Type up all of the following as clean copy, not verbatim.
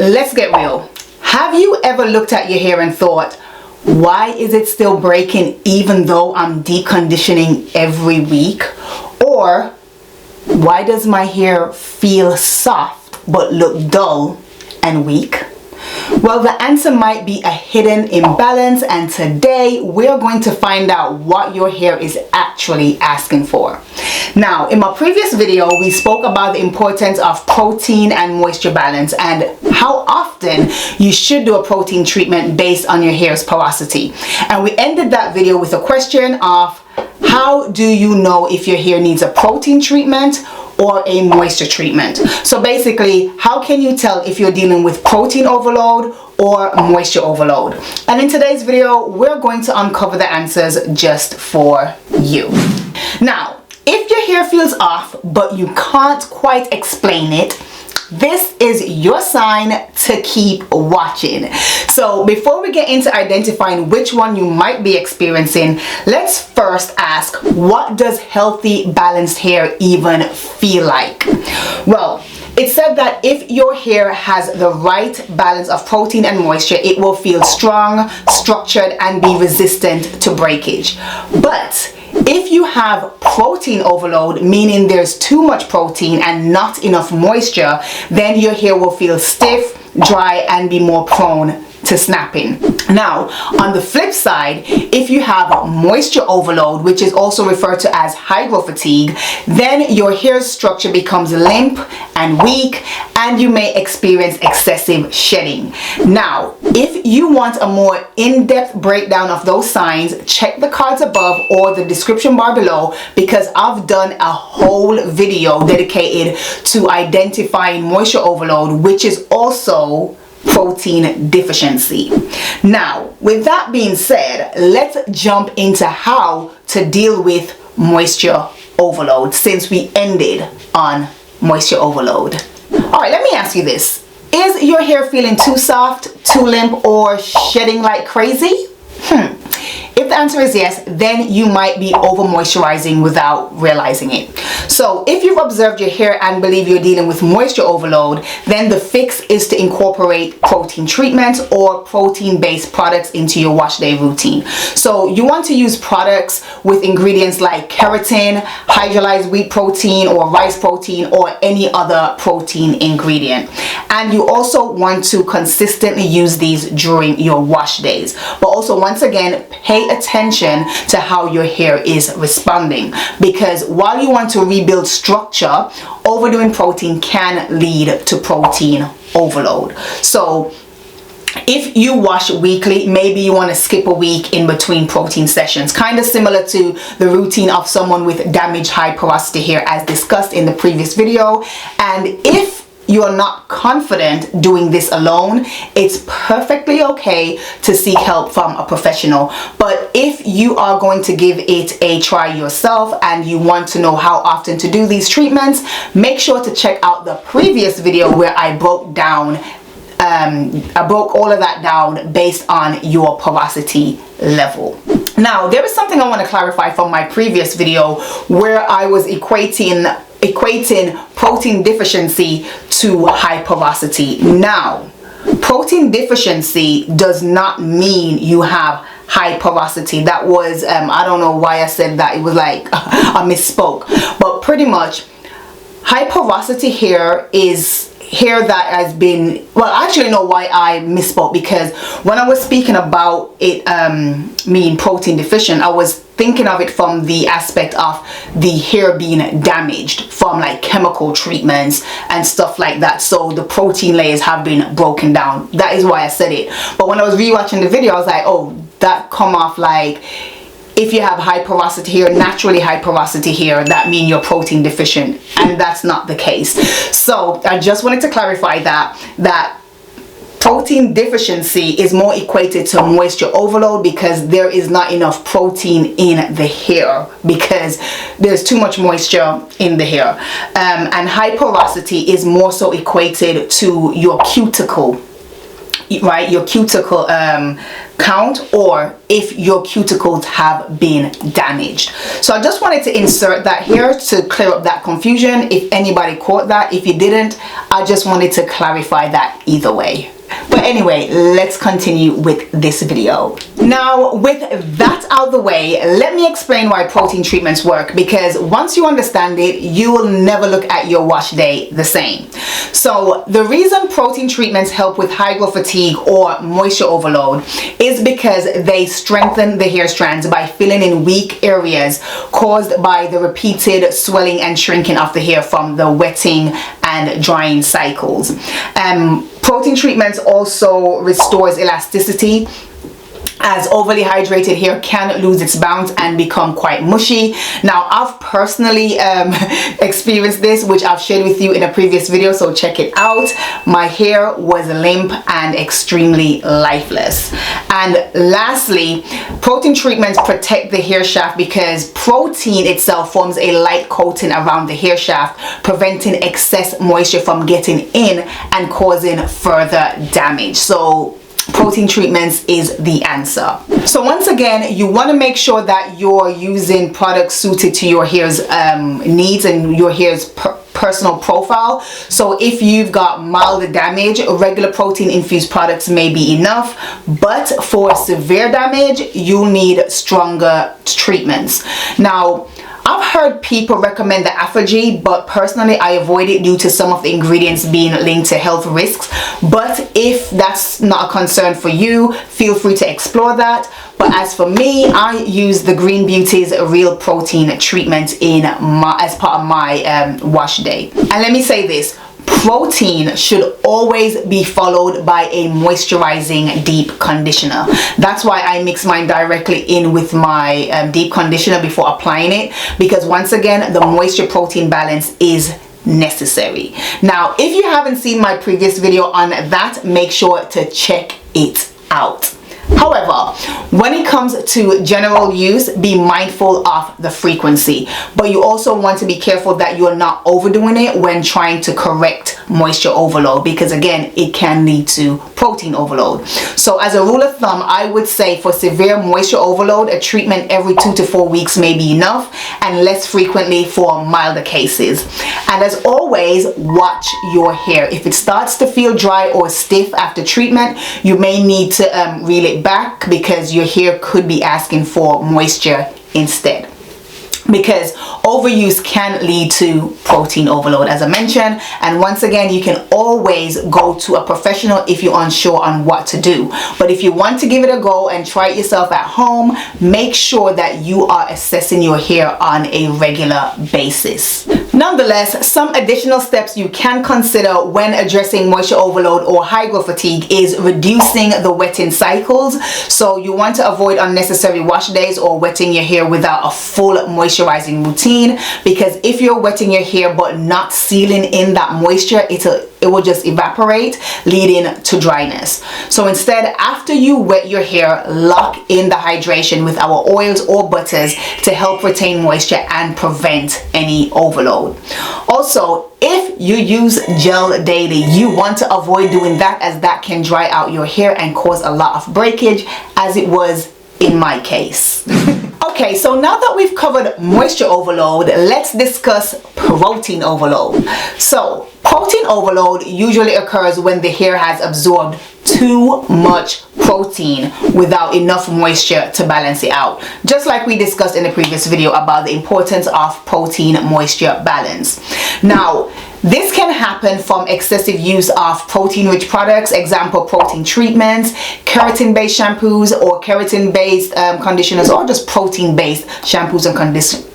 let's get real. Have you ever looked at your hair and thought, why is it still breaking even though I'm deep conditioning every week? Or why does my hair feel soft but look dull and weak? Well, the answer might be a hidden imbalance, and today we're going to find out what your hair is actually asking for. Now, in my previous video, we spoke about the importance of protein and moisture balance and how often you should do a protein treatment based on your hair's porosity. And we ended that video with a question of, how do you know if your hair needs a protein treatment or a moisture treatment? So basically, how can you tell if you're dealing with protein overload or moisture overload? And in today's video, we're going to uncover the answers just for you. Now, if your hair feels off but you can't quite explain it, this is your sign to keep watching. So before we get into identifying which one you might be experiencing, let's first ask, what does healthy, balanced hair even feel like? Well, it said that if your hair has the right balance of protein and moisture, it will feel strong, structured, and be resistant to breakage. But if you have protein overload, meaning there's too much protein and not enough moisture, then your hair will feel stiff, dry, and be more prone to snapping. Now, on the flip side, if you have moisture overload, which is also referred to as hygral fatigue, then your hair structure becomes limp and weak, and you may experience excessive shedding. Now, if you want a more in-depth breakdown of those signs, check the cards above or the description bar below, because I've done a whole video dedicated to identifying moisture overload, which is also protein deficiency. Now, with that being said, let's jump into how to deal with moisture overload, since we ended on moisture overload. All right, let me ask you this. Is your hair feeling too soft, too limp, or shedding like crazy? If the answer is yes, then you might be over moisturizing without realizing it. So if you've observed your hair and believe you're dealing with moisture overload, then the fix is to incorporate protein treatments or protein-based products into your wash day routine. So you want to use products with ingredients like keratin, hydrolyzed wheat protein or rice protein, or any other protein ingredient. And you also want to consistently use these during your wash days. But also, once again, pay attention to how your hair is responding, because while you want to rebuild structure, overdoing protein can lead to protein overload. So if you wash weekly, maybe you want to skip a week in between protein sessions, kind of similar to the routine of someone with damaged high porosity hair as discussed in the previous video. And if you are not confident doing this alone, it's perfectly okay to seek help from a professional. But if you are going to give it a try yourself and you want to know how often to do these treatments, make sure to check out the previous video where I broke all of that down based on your porosity level. Now, there is something I want to clarify from my previous video where I was equating protein deficiency to high porosity. Now, protein deficiency does not mean you have high porosity. That was, I don't know why I said that. It was like I misspoke. But pretty much, high porosity hair is hair that has been, well, I actually know why I misspoke, because when I was speaking about it being protein deficient, I was thinking of it from the aspect of the hair being damaged from like chemical treatments and stuff like that. So the protein layers have been broken down. That is why I said it. But when I was rewatching the video, I was like, oh, that come off like, if you have high porosity hair, naturally high porosity hair, that means you're protein deficient, and that's not the case. So I just wanted to clarify that protein deficiency is more equated to moisture overload, because there is not enough protein in the hair because there's too much moisture in the hair. And high porosity is more so equated to your cuticle right, your cuticle count, or if your cuticles have been damaged. So I just wanted to insert that here to clear up that confusion if anybody caught that. If you didn't, I just wanted to clarify that either way. But anyway, let's continue with this video. Now, with that out of the way, let me explain why protein treatments work, because once you understand it, you will never look at your wash day the same. So the reason protein treatments help with hygral fatigue or moisture overload is because they strengthen the hair strands by filling in weak areas caused by the repeated swelling and shrinking of the hair from the wetting and drying cycles. Protein treatments also restores elasticity, as overly hydrated hair can lose its bounce and become quite mushy. Now, I've personally experienced this, which I've shared with you in a previous video, so check it out. My hair was limp and extremely lifeless. And lastly, protein treatments protect the hair shaft because protein itself forms a light coating around the hair shaft, preventing excess moisture from getting in and causing further damage. So protein treatments is the answer. So once again, you want to make sure that you're using products suited to your hair's needs and your hair's personal profile. So if you've got mild damage, regular protein infused products may be enough, but for severe damage, you'll need stronger treatments. Now, I've heard people recommend the Afro-G, but personally I avoid it due to some of the ingredients being linked to health risks. But if that's not a concern for you, feel free to explore that. But as for me, I use the Green Beauty's Real Protein treatment as part of my wash day. And let me say this, protein should always be followed by a moisturizing deep conditioner. That's why I mix mine directly in with my deep conditioner before applying it, because once again, the moisture protein balance is necessary. Now, if you haven't seen my previous video on that, make sure to check it out. However, when it comes to general use, be mindful of the frequency, but you also want to be careful that you're not overdoing it when trying to correct moisture overload, because again, it can lead to protein overload. So as a rule of thumb, I would say for severe moisture overload, a treatment every 2 to 4 weeks may be enough, and less frequently for milder cases. And as always, watch your hair. If it starts to feel dry or stiff after treatment, you may need to reel it back, because your hair could be asking for moisture instead. Because overuse can lead to protein overload, as I mentioned. And once again, you can always go to a professional if you're unsure on what to do. But if you want to give it a go and try it yourself at home, make sure that you are assessing your hair on a regular basis. Nonetheless, some additional steps you can consider when addressing moisture overload or hygral fatigue is reducing the wetting cycles. So you want to avoid unnecessary wash days or wetting your hair without a full moisturizing routine, because if you're wetting your hair but not sealing in that moisture, it will just evaporate, leading to dryness. So instead, after you wet your hair, lock in the hydration with our oils or butters to help retain moisture and prevent any overload. Also, if you use gel daily, you want to avoid doing that, as that can dry out your hair and cause a lot of breakage, as it was in my case. Okay, so now that we've covered moisture overload, let's discuss protein overload. So protein overload usually occurs when the hair has absorbed too much protein without enough moisture to balance it out, just like we discussed in the previous video about the importance of protein moisture balance. Now, this can happen from excessive use of protein-rich products, example protein treatments, keratin-based shampoos or keratin-based conditioners, or just protein-based shampoos and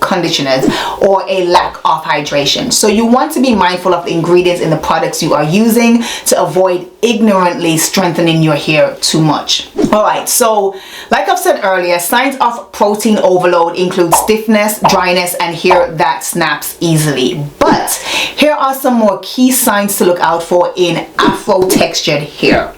conditioners, or a lack of hydration. So you want to be mindful of the ingredients in the products you are using to avoid ignorantly strengthening your hair too much. Alright, so like I've said earlier, signs of protein overload include stiffness, dryness, and hair that snaps easily. But here are some more key signs to look out for in Afro-textured hair.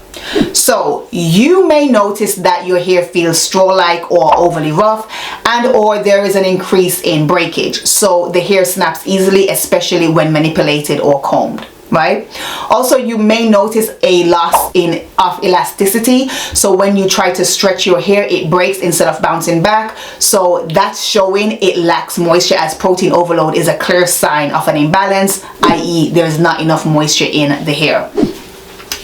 So you may notice that your hair feels straw-like or overly rough, and or there is an increase in breakage. So the hair snaps easily, especially when manipulated or combed. right? Also, you may notice a loss of elasticity. So when you try to stretch your hair, it breaks instead of bouncing back. So that's showing it lacks moisture, as protein overload is a clear sign of an imbalance, i.e. there is not enough moisture in the hair.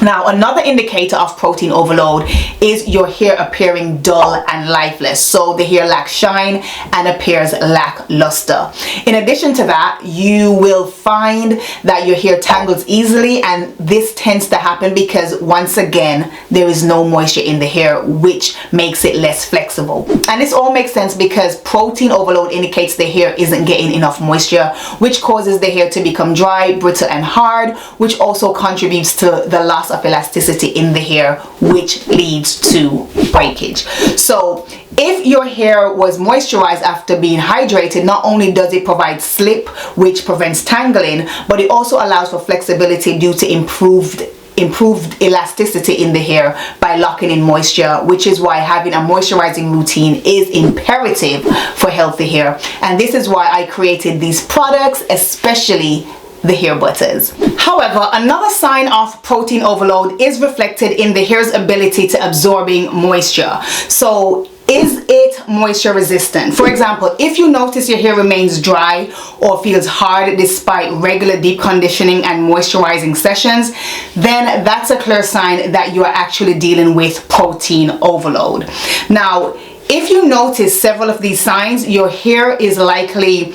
Now, another indicator of protein overload is your hair appearing dull and lifeless. So the hair lacks shine and appears lackluster. In addition to that, you will find that your hair tangles easily, and this tends to happen because, once again, there is no moisture in the hair, which makes it less flexible. And this all makes sense because protein overload indicates the hair isn't getting enough moisture, which causes the hair to become dry, brittle, and hard, which also contributes to the loss of elasticity in the hair, which leads to breakage. So if your hair was moisturized after being hydrated, not only does it provide slip, which prevents tangling, but it also allows for flexibility due to improved elasticity in the hair by locking in moisture, which is why having a moisturizing routine is imperative for healthy hair. And this is why I created these products, especially the hair butters. However, another sign of protein overload is reflected in the hair's ability to absorbing moisture. So is it moisture resistant? For example, if you notice your hair remains dry or feels hard despite regular deep conditioning and moisturizing sessions, then that's a clear sign that you are actually dealing with protein overload. Now, if you notice several of these signs, your hair is likely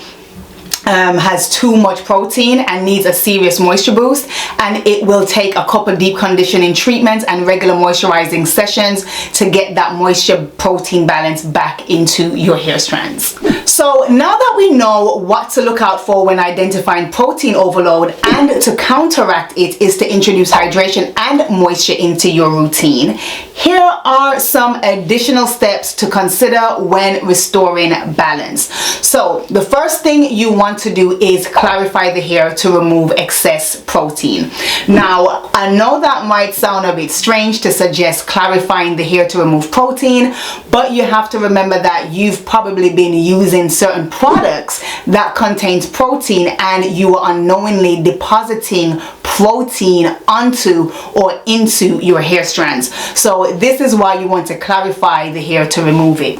has too much protein and needs a serious moisture boost, and it will take a couple deep conditioning treatments and regular moisturizing sessions to get that moisture protein balance back into your hair strands. So now that we know what to look out for when identifying protein overload, and to counteract it is to introduce hydration and moisture into your routine, here are some additional steps to consider when restoring balance. So the first thing you want to do is clarify the hair to remove excess protein. Now, I know that might sound a bit strange to suggest clarifying the hair to remove protein, but you have to remember that you've probably been using certain products that contains protein, and you are unknowingly depositing protein onto or into your hair strands. So this is why you want to clarify the hair to remove it.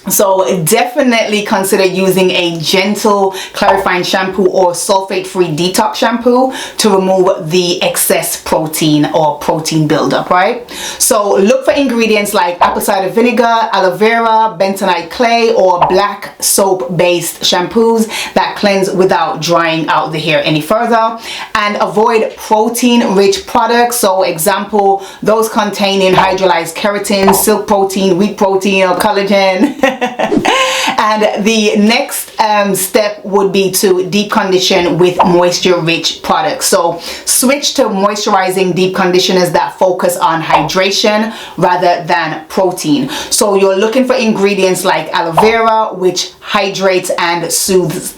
So definitely consider using a gentle clarifying shampoo or sulfate-free detox shampoo to remove the excess protein or protein buildup, right? So look for ingredients like apple cider vinegar, aloe vera, bentonite clay, or black soap-based shampoos that cleanse without drying out the hair any further. And avoid protein-rich products. So example, those containing hydrolyzed keratin, silk protein, wheat protein, or collagen. And the next step would be to deep condition with moisture rich products. So switch to moisturizing deep conditioners that focus on hydration rather than protein. So you're looking for ingredients like aloe vera, which hydrates and soothes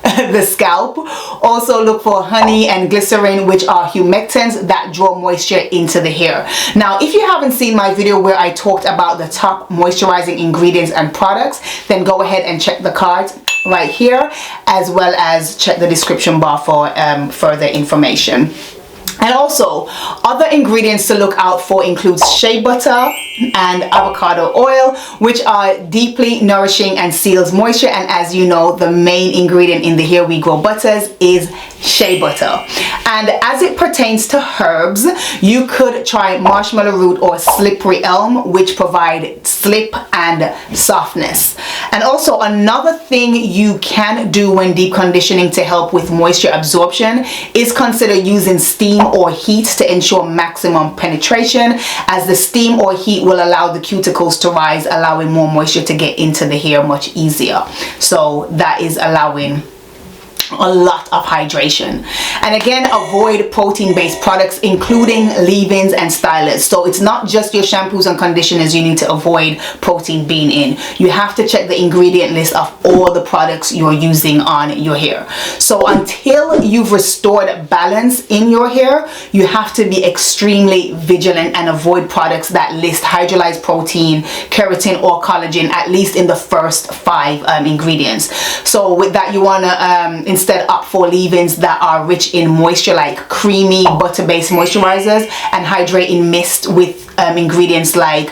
the scalp. Also look for honey and glycerin, which are humectants that draw moisture into the hair. Now, if you haven't seen my video where I talked about the top moisturizing ingredients and products, then go ahead and check the cards right here, as well as check the description bar for further information. And also, other ingredients to look out for includes shea butter and avocado oil, which are deeply nourishing and seals moisture. And as you know, the main ingredient in the Here We Grow butters is shea butter. And as it pertains to herbs, you could try marshmallow root or slippery elm, which provide slip and softness. And also, another thing you can do when deep conditioning to help with moisture absorption is consider using steam or heat to ensure maximum penetration, as the steam or heat will allow the cuticles to rise, allowing more moisture to get into the hair much easier. So that is allowing a lot of hydration. And again, avoid protein-based products, including leave-ins and stylers. So it's not just your shampoos and conditioners you need to avoid protein being in. You have to check the ingredient list of all the products you're using on your hair. So until you've restored balance in your hair, you have to be extremely vigilant and avoid products that list hydrolyzed protein, keratin, or collagen, at least in the first 5 ingredients. So with that, you want to, instead instead opt for leave-ins that are rich in moisture, like creamy butter-based moisturizers, and hydrate in mist with ingredients like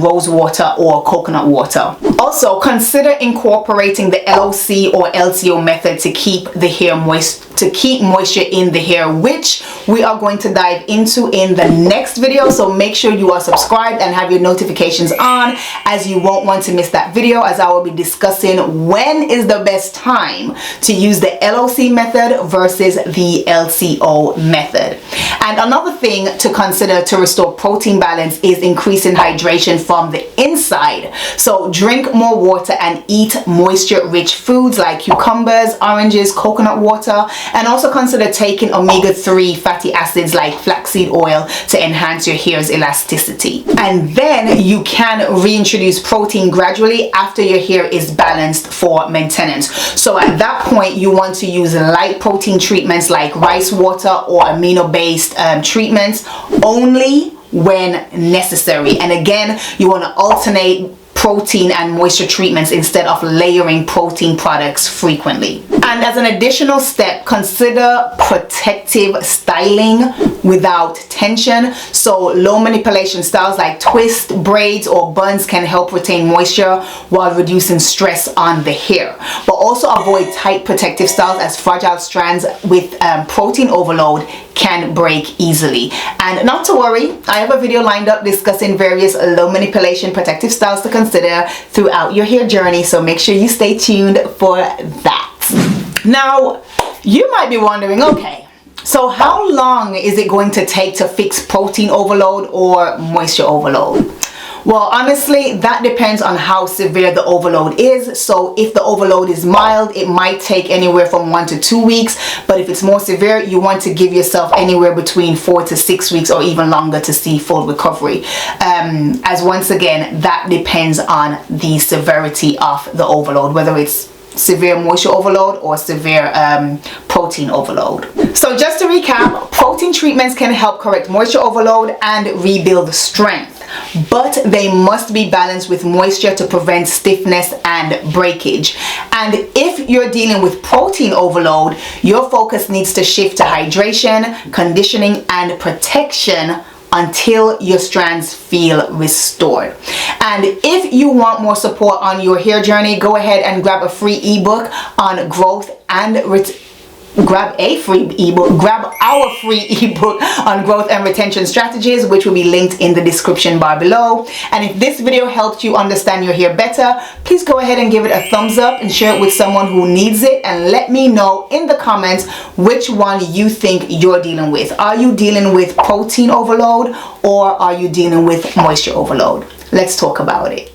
rose water or coconut water. Also, consider incorporating the LOC or LTO method to keep the hair moist, to keep moisture in the hair, which we are going to dive into in the next video. So make sure you are subscribed and have your notifications on, as you won't want to miss that video, as I will be discussing when is the best time to use the LOC method versus the LTO method. And another thing to consider to restore protein balance is increasing hydration from the inside. So drink more water and eat moisture-rich foods like cucumbers, oranges, coconut water, and also consider taking omega-3 fatty acids like flaxseed oil to enhance your hair's elasticity. And then you can reintroduce protein gradually after your hair is balanced for maintenance. So at that point, you want to use light protein treatments like rice water or amino-based treatments only when necessary. And again, you want to alternate protein and moisture treatments instead of layering protein products frequently. And as an additional step, consider protective styling without tension. So low manipulation styles like twist, braids, or buns can help retain moisture while reducing stress on the hair. But also avoid tight protective styles, as fragile strands with protein overload can break easily. And not to worry, I have a video lined up discussing various low manipulation protective styles to consider throughout your hair journey, so make sure you stay tuned for that. Now, you might be wondering, okay, so how long is it going to take to fix protein overload or moisture overload? Well, honestly, that depends on how severe the overload is. So if the overload is mild, it might take anywhere from 1 to 2 weeks. But if it's more severe, you want to give yourself anywhere between 4 to 6 weeks or even longer to see full recovery. As once again, that depends on the severity of the overload, whether it's severe moisture overload or severe protein overload. So just to recap, protein treatments can help correct moisture overload and rebuild strength, but they must be balanced with moisture to prevent stiffness and breakage. And if you're dealing with protein overload, your focus needs to shift to hydration, conditioning, and protection until your strands feel restored. And if you want more support on your hair journey, go ahead and grab a free ebook on growth and grab our free ebook on growth and retention strategies, which will be linked in the description bar below. And if this video helped you understand your hair better, please go ahead and give it a thumbs up and share it with someone who needs it, and let me know in the comments which one you think you're dealing with. Are you dealing with protein overload or are you dealing with moisture overload? Let's talk about it.